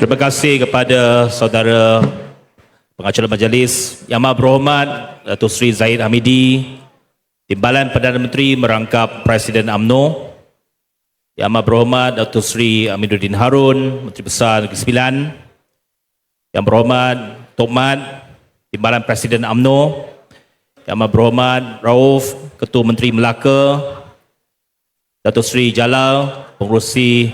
Terima kasih kepada saudara pengacara majlis Yang Amat Berhormat Datuk Seri Zahid Hamidi, Timbalan Perdana Menteri merangkap Presiden UMNO, Yang Amat Berhormat Datuk Seri Aminuddin Harun, Menteri Besar Negeri Sembilan, Yang Berhormat Tok Mat, Timbalan Presiden UMNO, Yang Amat Berhormat Rauf, Ketua Menteri Melaka, Datuk Seri Jalal, Pengerusi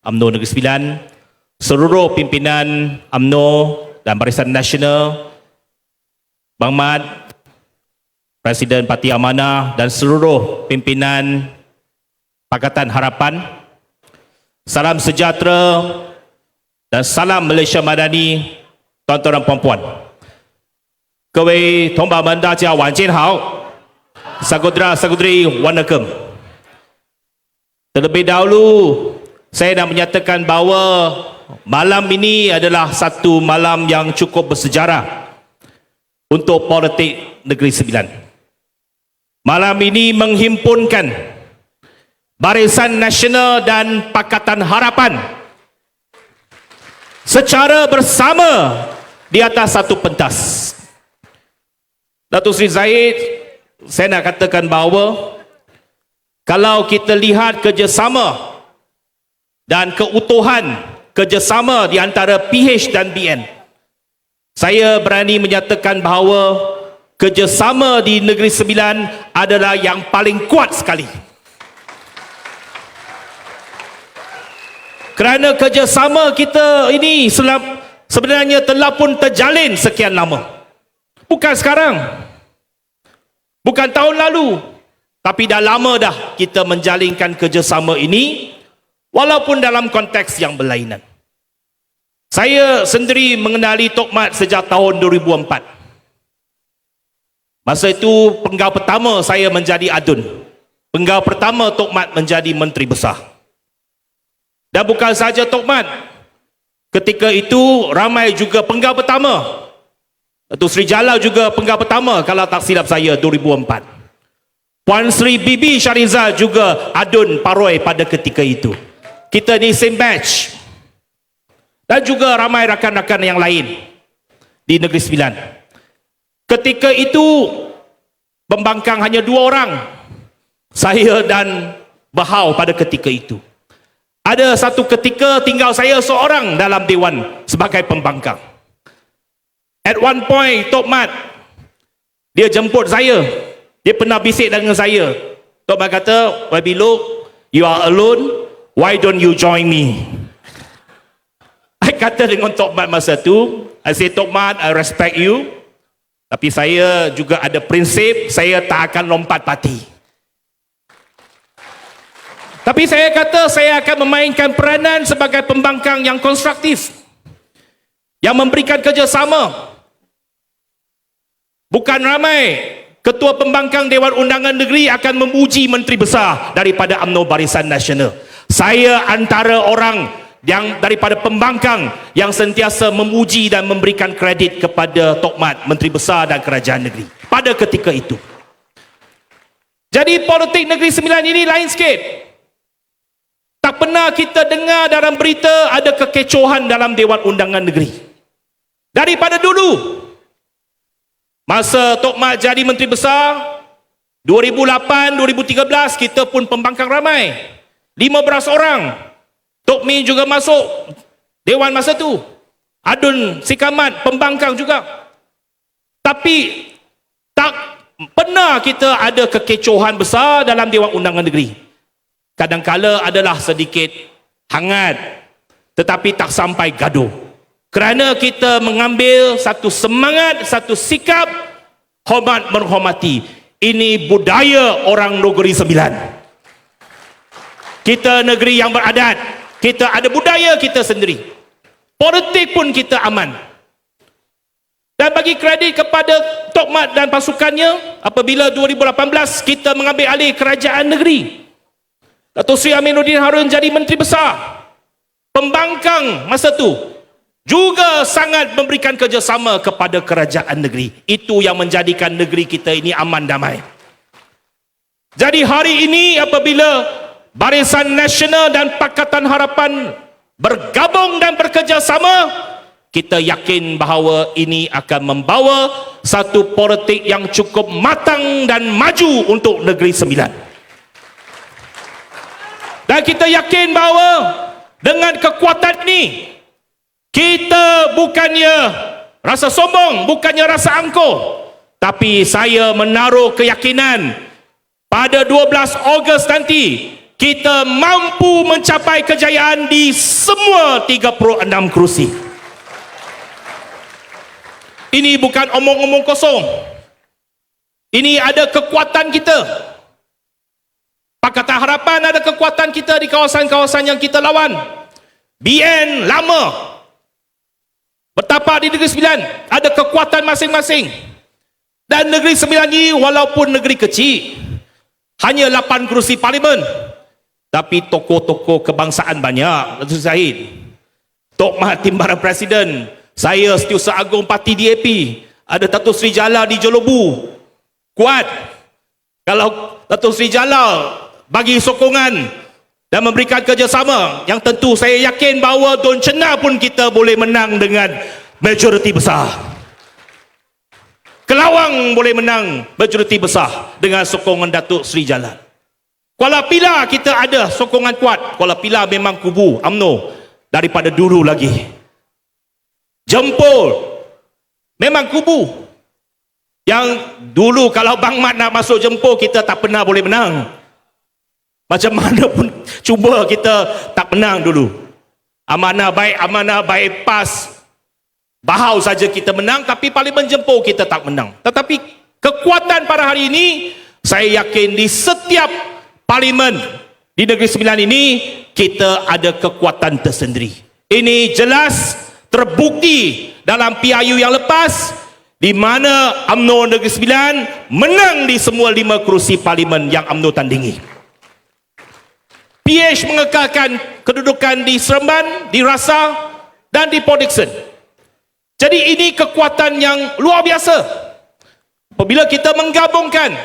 UMNO Negeri Sembilan, seluruh pimpinan UMNO dan Barisan Nasional, Bang Mat, Presiden Parti Amanah dan seluruh pimpinan Pakatan Harapan, salam sejahtera dan salam Malaysia Madani, tuan-tuan dan puan-puan. 各位同胞们，大家晚间好。Saudara-saudari Wanakem. Terlebih dahulu, saya nak menyatakan bahawa malam ini adalah satu malam yang cukup bersejarah untuk politik Negeri Sembilan. Malam ini menghimpunkan Barisan Nasional dan Pakatan Harapan secara bersama di atas satu pentas. Datuk Seri Zahid, saya nak katakan bahawa kalau kita lihat kerjasama dan keutuhan kerjasama di antara PH dan BN, saya berani menyatakan bahawa kerjasama di Negeri Sembilan adalah yang paling kuat sekali. Kerana kerjasama kita ini sebenarnya telah pun terjalin sekian lama. Bukan sekarang, bukan tahun lalu, tapi dah lama dah kita menjalinkan kerjasama ini, walaupun dalam konteks yang berlainan. Saya sendiri mengenali Tok Mat sejak tahun 2004. Masa itu penggal pertama saya menjadi adun. Penggal pertama Tok Mat menjadi Menteri Besar. Dan bukan saja Tok Mat, ketika itu ramai juga penggal pertama. Datuk Seri Jalal juga penggal pertama kalau tak silap saya 2004. Puan Sri Bibi Syarizal juga adun paroi pada ketika itu. Kita ni same batch. Dan juga ramai rakan-rakan yang lain di Negeri Sembilan. Ketika itu pembangkang hanya 2 orang, saya dan Bahau pada ketika itu. Ada satu ketika tinggal saya seorang dalam Dewan sebagai pembangkang. At one point, Tok Mat, dia jemput saya. Dia pernah bisik dengan saya. Tok Mat kata, Wabilo, you are alone, why don't you join me? I kata dengan Tok Mat masa tu, I say, Tok Mat, I respect you, tapi saya juga ada prinsip, saya tak akan lompat parti. Tapi saya kata, saya akan memainkan peranan sebagai pembangkang yang konstruktif, yang memberikan kerjasama. Bukan ramai Ketua Pembangkang Dewan Undangan Negeri akan memuji Menteri Besar daripada UMNO Barisan Nasional. Saya antara orang yang daripada pembangkang yang sentiasa memuji dan memberikan kredit kepada Tok Mat, Menteri Besar dan Kerajaan Negeri pada ketika itu. Jadi politik Negeri Sembilan ini lain sikit. Tak pernah kita dengar dalam berita ada kekecohan dalam Dewan Undangan Negeri. Daripada dulu, masa Tok Mat jadi Menteri Besar 2008-2013, kita pun pembangkang ramai, 15 orang. Tok Mi juga masuk Dewan masa tu, Adun Sikamat pembangkang juga. Tapi tak pernah kita ada kekecohan besar dalam Dewan Undangan Negeri. Kadang-kala adalah sedikit hangat, tetapi tak sampai gaduh. Kerana kita mengambil satu semangat, satu sikap hormat menghormati. Ini budaya orang Negeri Sembilan. Kita negeri yang beradat, kita ada budaya kita sendiri. Politik pun kita aman. Dan bagi kredit kepada Tok Mat dan pasukannya, apabila 2018 kita mengambil alih kerajaan negeri, Datuk Seri Aminuddin Harun jadi Menteri Besar. Pembangkang masa tu juga sangat memberikan kerjasama kepada kerajaan negeri. Itu yang menjadikan negeri kita ini aman damai. Jadi hari ini apabila Barisan Nasional dan Pakatan Harapan bergabung dan bekerjasama, kita yakin bahawa ini akan membawa satu politik yang cukup matang dan maju untuk Negeri Sembilan. Dan kita yakin bahawa dengan kekuatan ini, kita bukannya rasa sombong, bukannya rasa angkuh, tapi saya menaruh keyakinan pada 12 Ogos nanti kita mampu mencapai kejayaan di semua 36 kerusi. Ini bukan omong-omong kosong. Ini ada kekuatan kita. Pakatan Harapan ada kekuatan kita di kawasan-kawasan yang kita lawan. BN lama bertapak di Negeri Sembilan, ada kekuatan masing-masing. Dan Negeri Sembilan ini walaupun negeri kecil, hanya 8 kerusi parlimen, tapi tokoh-tokoh kebangsaan banyak. Datuk Zahid, Tok Mat Timbaran Presiden, saya Setiausaha Agung Parti DAP, ada Datuk Seri Jalal di Jolobu, kuat. Kalau Datuk Seri Jalal bagi sokongan dan memberikan kerjasama, yang tentu saya yakin bahawa Don Cena pun kita boleh menang dengan majoriti besar. Kelawang boleh menang majoriti besar dengan sokongan Datuk Seri Jalal. Kuala Pilah kita ada sokongan kuat. Kuala Pilah memang kubu UMNO daripada dulu lagi. Jempol memang kubu yang dulu kalau Bang Mat nak masuk Jempol kita tak pernah boleh menang. Macam mana pun cuba kita tak menang dulu. Amanah baik PAS Bahau saja kita menang, tapi Parlimen Jempol kita tak menang. Tetapi kekuatan pada hari ini, saya yakin di setiap Parlimen di Negeri Sembilan ini kita ada kekuatan tersendiri. Ini jelas terbukti dalam PRU yang lepas, di mana UMNO Negeri Sembilan menang di semua 5 kerusi Parlimen yang UMNO tandingi. PH mengekalkan kedudukan di Seremban, di Rasa dan di Port Dickson. Jadi ini kekuatan yang luar biasa. Apabila kita menggabungkan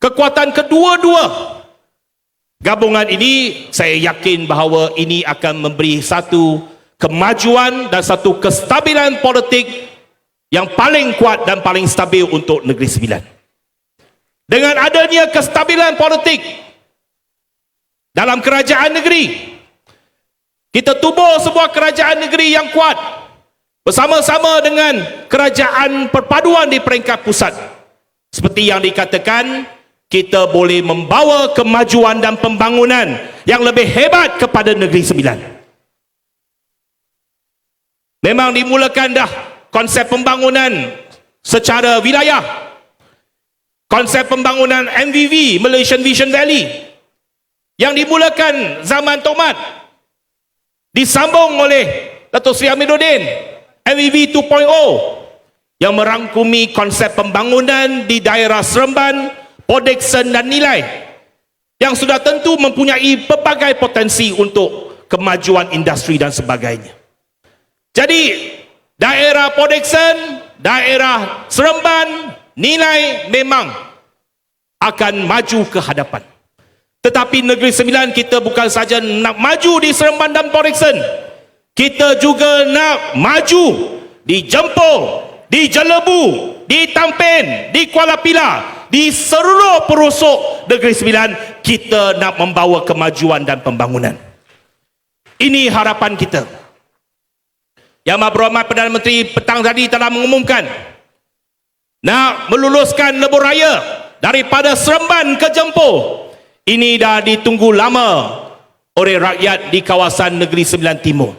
kekuatan kedua-dua gabungan ini, saya yakin bahawa ini akan memberi satu kemajuan dan satu kestabilan politik yang paling kuat dan paling stabil untuk Negeri Sembilan. Dengan adanya kestabilan politik dalam kerajaan negeri, kita tubuh sebuah kerajaan negeri yang kuat bersama-sama dengan kerajaan perpaduan di peringkat pusat. Seperti yang dikatakan, kita boleh membawa kemajuan dan pembangunan yang lebih hebat kepada Negeri Sembilan. Memang dimulakan dah konsep pembangunan secara wilayah, konsep pembangunan MVV, Malaysian Vision Valley, yang dimulakan zaman Tok Mat, disambung oleh Datuk Seri Amiruddin, MVV 2.0, yang merangkumi konsep pembangunan di daerah Seremban, Port Dickson dan Nilai, yang sudah tentu mempunyai pelbagai potensi untuk kemajuan industri dan sebagainya. Jadi daerah Port Dickson, daerah Seremban, Nilai memang akan maju ke hadapan. Tetapi Negeri Sembilan kita bukan saja nak maju di Seremban dan Port Dickson, kita juga nak maju di Jempol, di Jelebu, di Tampin, di Kuala Pilah, di seluruh pelosok Negeri Sembilan. Kita nak membawa kemajuan dan pembangunan. Ini harapan kita. Yang Amat Berhormat Perdana Menteri petang tadi telah mengumumkan nak meluluskan lebuh raya daripada Seremban ke Jempol. Ini dah ditunggu lama oleh rakyat di kawasan Negeri Sembilan Timur.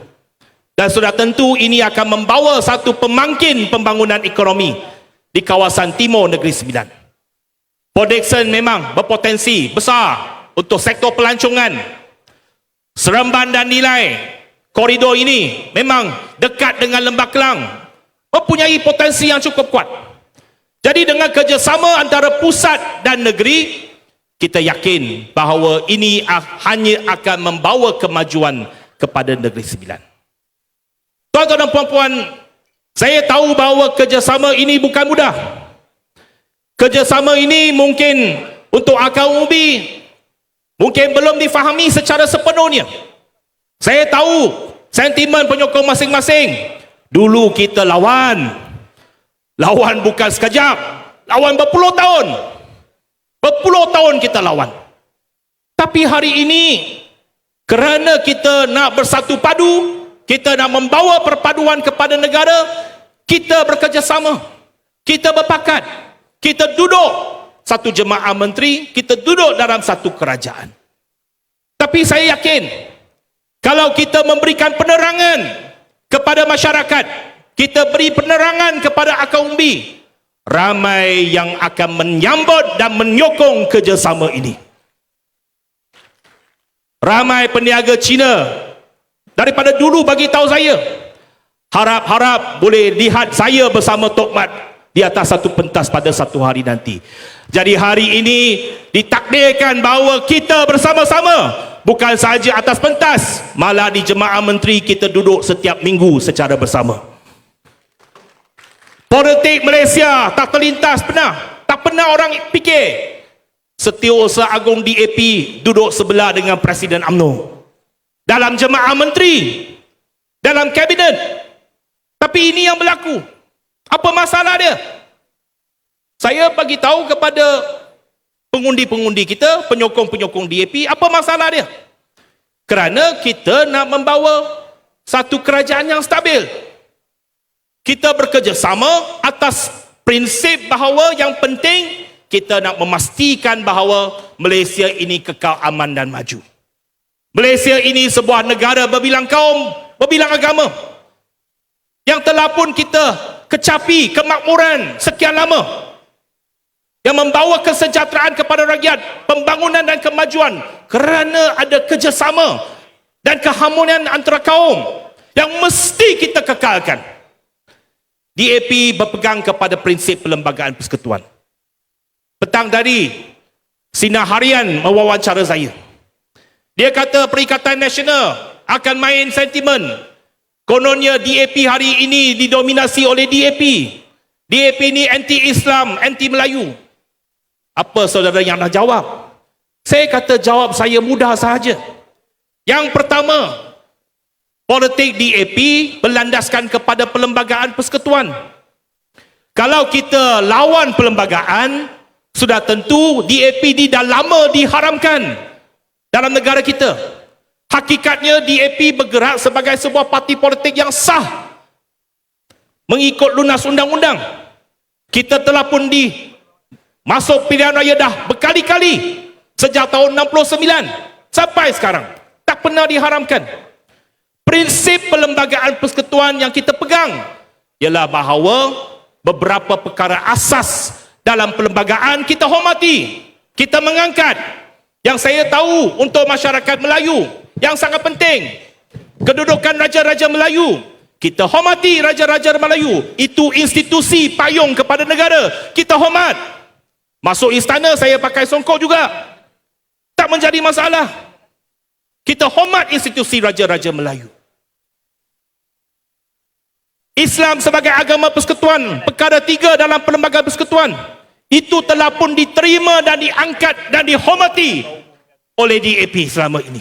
Dan sudah tentu ini akan membawa satu pemangkin pembangunan ekonomi di kawasan timur Negeri Sembilan. Port Dickson memang berpotensi besar untuk sektor pelancongan. Seremban dan Nilai, koridor ini memang dekat dengan Lembah Kelang, mempunyai potensi yang cukup kuat. Jadi dengan kerjasama antara pusat dan negeri, kita yakin bahawa ini hanya akan membawa kemajuan kepada Negeri Sembilan. Tuan-tuan dan puan-puan, saya tahu bahawa kerjasama ini bukan mudah. Kerjasama ini mungkin untuk akal umbi mungkin belum difahami secara sepenuhnya. Saya tahu Sentimen penyokong masing-masing. Dulu kita lawan. Lawan bukan sekejap. Lawan berpuluh tahun. Berpuluh tahun kita lawan. Tapi hari ini, kerana kita nak bersatu padu, kita nak membawa perpaduan kepada negara, kita bekerjasama. Kita berpakat. Kita duduk satu jemaah menteri, kita duduk dalam satu kerajaan. Tapi saya yakin, kalau kita memberikan penerangan kepada masyarakat, kita beri penerangan kepada akar umbi, ramai yang akan menyambut dan menyokong kerjasama ini. Ramai peniaga Cina daripada dulu bagi tahu saya, harap-harap boleh lihat saya bersama Tok Mat di atas satu pentas pada satu hari nanti. Jadi hari ini ditakdirkan bahawa kita bersama-sama, bukan sahaja atas pentas, malah di jemaah menteri kita duduk setiap minggu secara bersama. Politik Malaysia tak terlintas pernah. Tak pernah orang fikir Setiausaha Agung DAP duduk sebelah dengan Presiden UMNO dalam jemaah menteri, dalam kabinet. Tapi ini yang berlaku. Apa masalah dia? Saya bagi tahu kepada pengundi-pengundi kita, penyokong-penyokong DAP, apa masalah dia? Kerana kita nak membawa satu kerajaan yang stabil. Kita bekerjasama atas prinsip bahawa yang penting kita nak memastikan bahawa Malaysia ini kekal aman dan maju. Malaysia ini sebuah negara berbilang kaum, berbilang agama, yang telah pun kita kecapi kemakmuran sekian lama, yang membawa kesejahteraan kepada rakyat, pembangunan dan kemajuan kerana ada kerjasama dan keharmonian antara kaum yang mesti kita kekalkan. DAP berpegang kepada prinsip Perlembagaan Persekutuan. Petang tadi, Sinar Harian mewawancara saya. Dia kata Perikatan Nasional akan main sentimen. Kononnya DAP hari ini didominasi oleh DAP. DAP ini anti-Islam, anti-Melayu. Apa saudara yang nak jawab? Saya kata jawab saya mudah sahaja. Yang pertama, politik DAP berlandaskan kepada Perlembagaan Persekutuan. Kalau kita lawan perlembagaan, sudah tentu DAP ini dah lama diharamkan dalam negara kita. Hakikatnya DAP bergerak sebagai sebuah parti politik yang sah mengikut lunas undang-undang. Kita telah pun masuk pilihan raya dah berkali-kali sejak tahun 69 sampai sekarang. Tak pernah diharamkan. Prinsip Perlembagaan Persekutuan yang kita pegang ialah bahawa beberapa perkara asas dalam perlembagaan kita hormati, kita mengangkat. Yang saya tahu untuk masyarakat Melayu yang sangat penting, kedudukan Raja-Raja Melayu. Kita hormati Raja-Raja Melayu. Itu institusi payung kepada negara. Kita hormat. Masuk istana saya pakai songkok juga, tak menjadi masalah. Kita hormat institusi Raja-Raja Melayu. Islam sebagai agama persekutuan, perkara 3 dalam Perlembagaan Persekutuan, itu telah pun diterima dan diangkat dan dihormati oleh DAP selama ini.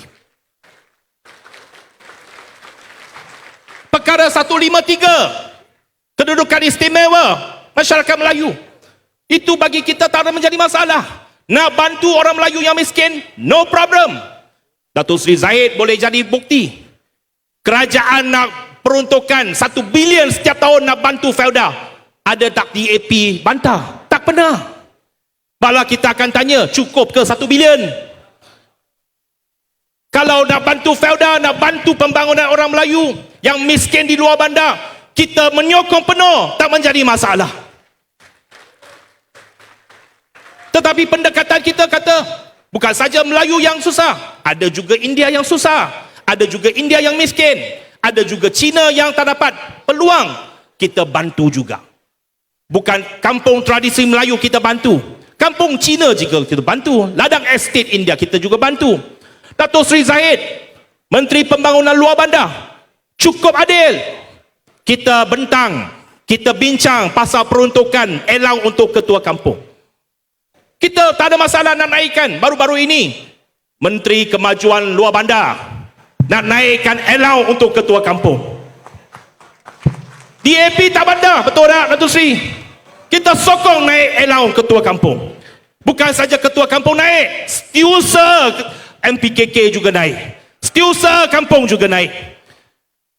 Perkara 153, kedudukan istimewa masyarakat Melayu, itu bagi kita tak ada menjadi masalah. Nak bantu orang Melayu yang miskin, no problem. Datuk Seri Zahid boleh jadi bukti. Kerajaan nak peruntukan 1 bilion setiap tahun nak bantu Felda. Ada tak DAP bantah? Tak pernah. Malah kita akan tanya, cukup ke 1 bilion? Kalau nak bantu Felda, nak bantu pembangunan orang Melayu yang miskin di luar bandar, kita menyokong penuh, tak menjadi masalah. Tetapi pendekatan kita kata, bukan saja Melayu yang susah, ada juga India yang susah, ada juga India yang miskin, ada juga Cina yang tak dapat peluang, kita bantu juga. Bukan kampung tradisi Melayu kita bantu, kampung Cina juga kita bantu, ladang estate India kita juga bantu. Datuk Seri Zahid, Menteri Pembangunan Luar Bandar, cukup adil. Kita bentang, kita bincang pasal peruntukan elang untuk ketua kampung. Kita tak ada masalah nak naikkan. Baru-baru ini Menteri Kemajuan Luar Bandar nak naikkan allowance untuk ketua kampung. DAP tak bandar, betul tak Datuk Seri? Kita sokong naik allowance ketua kampung. Bukan saja ketua kampung naik, setiausaha MPKK juga naik, setiausaha kampung juga naik.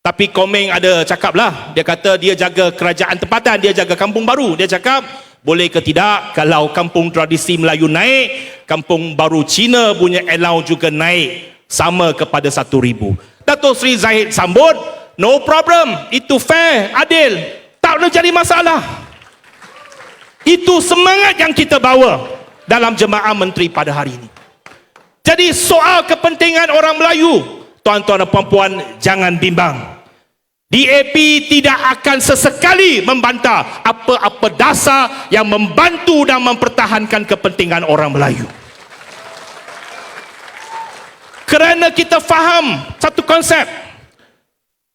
Tapi Komeng ada cakap lah, dia kata dia jaga kerajaan tempatan, dia jaga kampung baru. Dia cakap, boleh ke tidak kalau kampung tradisi Melayu naik, kampung baru Cina punya allowance juga naik sama kepada 1,000. Datuk Seri Zahid sambut, no problem, itu fair, adil, tak boleh jadi masalah. Itu semangat yang kita bawa dalam jemaah menteri pada hari ini. Jadi soal kepentingan orang Melayu, tuan-tuan dan puan-puan, jangan bimbang. DAP tidak akan sesekali membantah apa-apa dasar yang membantu dan mempertahankan kepentingan orang Melayu. Kerana kita faham satu konsep,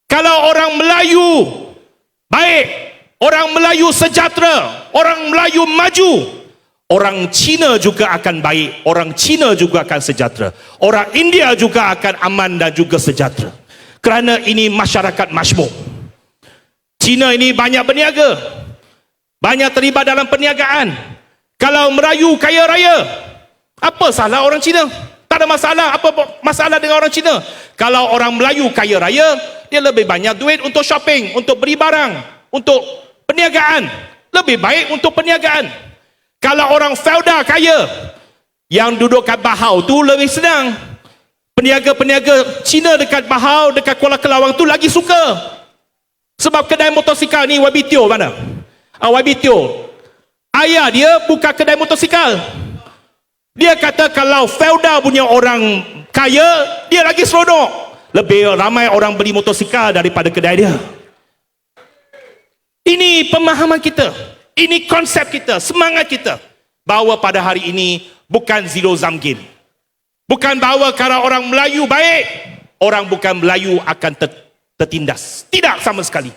kalau orang Melayu baik, orang Melayu sejahtera, orang Melayu maju, orang Cina juga akan baik, orang Cina juga akan sejahtera, orang India juga akan aman dan juga sejahtera. Kerana ini masyarakat majmuk. Cina ini banyak berniaga, banyak terlibat dalam perniagaan. Kalau Melayu kaya raya, apa salah orang Cina? Tak ada masalah. Apa masalah dengan orang Cina? Kalau orang Melayu kaya raya, dia lebih banyak duit untuk shopping, untuk beli barang, untuk perniagaan. Lebih baik untuk perniagaan. Kalau orang feudal kaya, yang duduk kat Bahau tu lebih senang. Peniaga-peniaga Cina dekat Bahau, dekat Kuala Kelawang tu lagi suka. Sebab kedai motosikal ni YB Teo mana? YB Teo, ayah dia buka kedai motosikal. Dia kata kalau feudal punya orang kaya, dia lagi seronok. Lebih ramai orang beli motosikal daripada kedai dia. Ini pemahaman kita, ini konsep kita, semangat kita. Bahawa pada hari ini bukan zero sum game. Bukan bahawa kalau orang Melayu baik, orang bukan Melayu akan tertindas. Tidak sama sekali.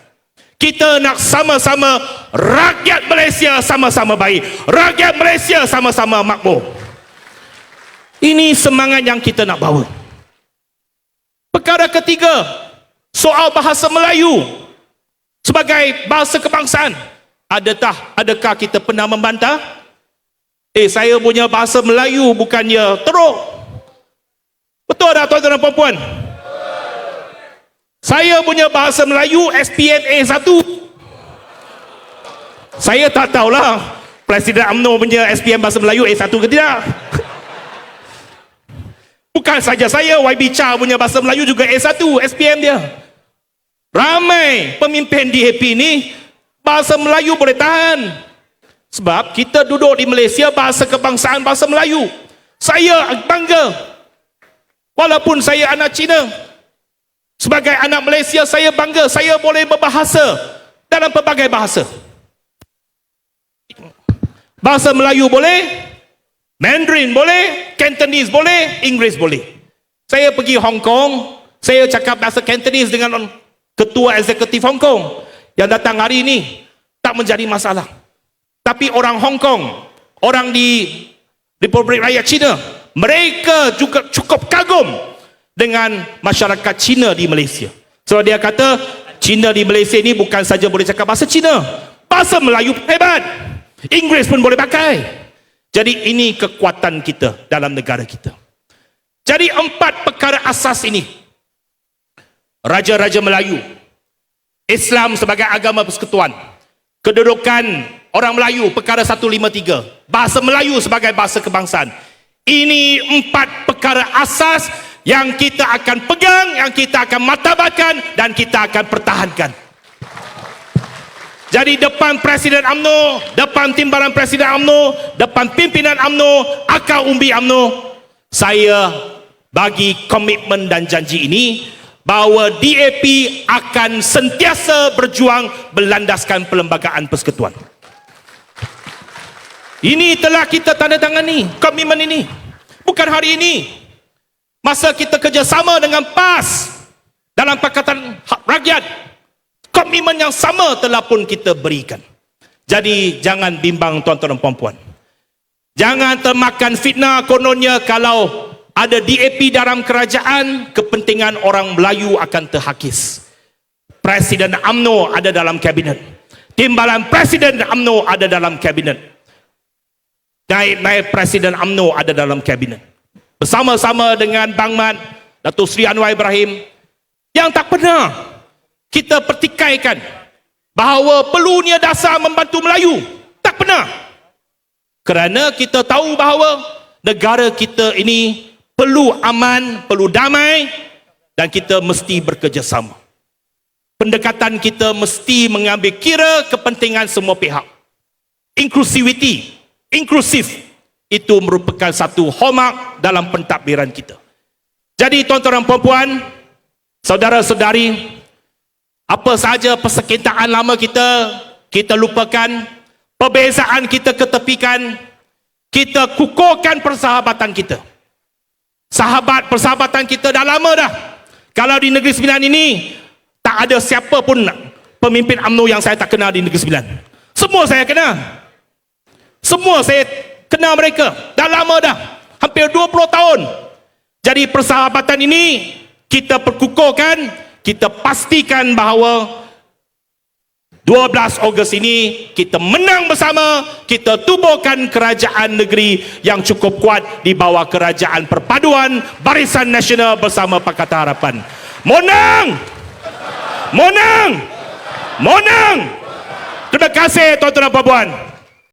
Kita nak sama-sama rakyat Malaysia sama-sama baik. Rakyat Malaysia sama-sama makmur. Ini semangat yang kita nak bawa. Perkara ketiga, soal bahasa Melayu sebagai bahasa kebangsaan. Adakah kita pernah membantah? Saya punya bahasa Melayu bukannya teruk. Betul tak tuan-tuan dan puan-puan? Saya punya bahasa Melayu SPM A1. Saya tak tahulah Presiden UMNO punya SPM bahasa Melayu A1 ke tidak. Bukan saja saya, YB Cha punya bahasa Melayu juga A1 SPM dia. Ramai pemimpin DAP ni bahasa Melayu boleh tahan. Sebab kita duduk di Malaysia, bahasa kebangsaan bahasa Melayu. Saya bangga. Walaupun saya anak Cina, sebagai anak Malaysia saya bangga saya boleh berbahasa dalam pelbagai bahasa. Bahasa Melayu boleh, Mandarin boleh, Cantonese boleh, Inggeris boleh. Saya pergi Hong Kong, saya cakap bahasa Cantonese dengan ketua eksekutif Hong Kong yang datang hari ini, tak menjadi masalah. Tapi orang Hong Kong, orang di Republik Rakyat Cina, mereka juga cukup kagum dengan masyarakat Cina di Malaysia. Sebab dia kata Cina di Malaysia ni bukan saja boleh cakap bahasa Cina, bahasa Melayu hebat, Inggeris pun boleh pakai. Jadi ini kekuatan kita dalam negara kita. Jadi 4 perkara asas ini, Raja-Raja Melayu, Islam sebagai agama persekutuan, kedudukan orang Melayu perkara 153, bahasa Melayu sebagai bahasa kebangsaan. Ini 4 perkara asas yang kita akan pegang, yang kita akan martabatkan dan kita akan pertahankan. Jadi depan Presiden UMNO, depan timbalan Presiden UMNO, depan pimpinan UMNO, akar umbi UMNO, saya bagi komitmen dan janji ini bahawa DAP akan sentiasa berjuang berlandaskan perlembagaan persekutuan. Ini telah kita tanda tangani komitmen ini. Bukan hari ini. Masa kita kerjasama dengan PAS dalam Pakatan Rakyat, komitmen yang sama telah pun kita berikan. Jadi jangan bimbang tuan-tuan dan puan-puan. Jangan termakan fitnah kononnya kalau ada DAP dalam kerajaan, kepentingan orang Melayu akan terhakis. Presiden UMNO ada dalam kabinet. Timbalan Presiden UMNO ada dalam kabinet. Naib Presiden UMNO ada dalam kabinet. Bersama-sama dengan Bang Mat, Datuk Seri Anwar Ibrahim, yang tak pernah kita pertikaikan bahawa perlunya dasar membantu Melayu. Tak pernah. Kerana kita tahu bahawa negara kita ini perlu aman, perlu damai, dan kita mesti bekerjasama. Pendekatan kita mesti mengambil kira kepentingan semua pihak. Inclusivity, inklusif, itu merupakan satu hallmark dalam pentadbiran kita. Jadi tuan-tuan dan puan-puan, saudara-saudari, apa sahaja persekitaran lama kita lupakan, perbezaan kita ketepikan, kita kukuhkan persahabatan kita. Persahabatan kita dah lama dah. Kalau di Negeri Sembilan ini, tak ada siapa pun pemimpin UMNO yang saya tak kenal di Negeri Sembilan. Semua saya kenal. Semua saya kenal mereka. Dah lama dah. Hampir 20 tahun. Jadi persahabatan ini kita perkukuhkan, kita pastikan bahawa 12 Ogos ini kita menang bersama, kita tubuhkan kerajaan negeri yang cukup kuat di bawah kerajaan perpaduan Barisan Nasional bersama Pakatan Harapan. Monang! Monang! Monang! Terima kasih tuan-tuan dan puan-puan.